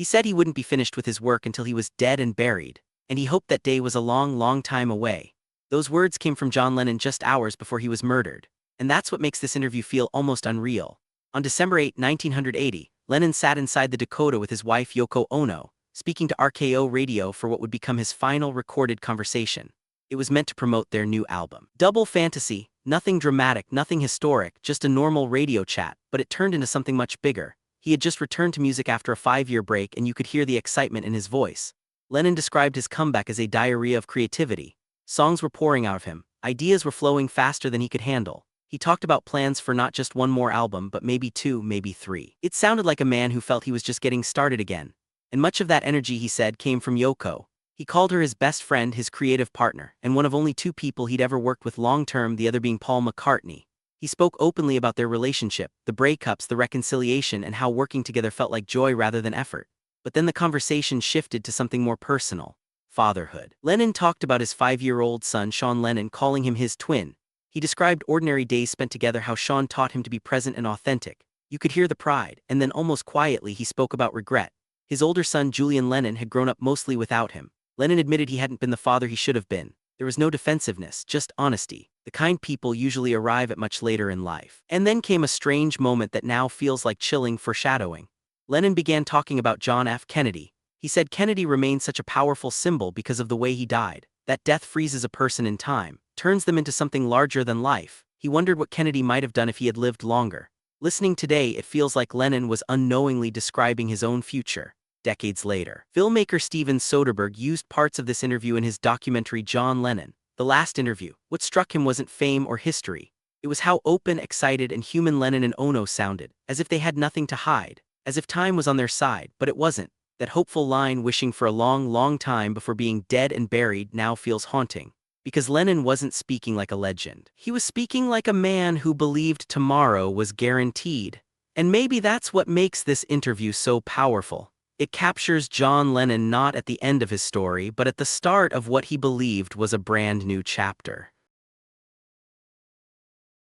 He said he wouldn't be finished with his work until he was dead and buried, and he hoped that day was a long, long time away. Those words came from John Lennon just hours before he was murdered, and that's what makes this interview feel almost unreal. On December 8, 1980, Lennon sat inside the Dakota with his wife Yoko Ono, speaking to RKO Radio for what would become his final recorded conversation. It was meant to promote their new album. Double fantasy, nothing dramatic, nothing historic, just a normal radio chat, but it turned into something much bigger. He had just returned to music after a 5-year break, and you could hear the excitement in his voice. Lennon described his comeback as a diarrhea of creativity. Songs were pouring out of him, ideas were flowing faster than he could handle. He talked about plans for not just one more album, but maybe 2, maybe 3. It sounded like a man who felt he was just getting started again. And much of that energy, he said, came from Yoko. He called her his best friend, his creative partner, and one of only 2 people he'd ever worked with long-term, the other being Paul McCartney. He spoke openly about their relationship, the breakups, the reconciliation, and how working together felt like joy rather than effort. But then the conversation shifted to something more personal: fatherhood. Lennon talked about his 5-year-old son, Sean Lennon, calling him his twin. He described ordinary days spent together, how Sean taught him to be present and authentic. You could hear the pride, and then almost quietly he spoke about regret. His older son, Julian Lennon, had grown up mostly without him. Lennon admitted he hadn't been the father he should have been. There was no defensiveness, just honesty, the kind people usually arrive at much later in life. And then came a strange moment that now feels like chilling foreshadowing. Lennon began talking about John F. Kennedy. He said Kennedy remained such a powerful symbol because of the way he died. That death freezes a person in time, turns them into something larger than life. He wondered what Kennedy might have done if he had lived longer. Listening today, it feels like Lennon was unknowingly describing his own future. Decades later, filmmaker Steven Soderbergh used parts of this interview in his documentary John Lennon, The Last Interview. What struck him wasn't fame or history. It was how open, excited, and human Lennon and Ono sounded, as if they had nothing to hide, as if time was on their side, but it wasn't. That hopeful line, wishing for a long, long time before being dead and buried, now feels haunting. Because Lennon wasn't speaking like a legend. He was speaking like a man who believed tomorrow was guaranteed. And maybe that's what makes this interview so powerful. It captures John Lennon not at the end of his story, but at the start of what he believed was a brand new chapter.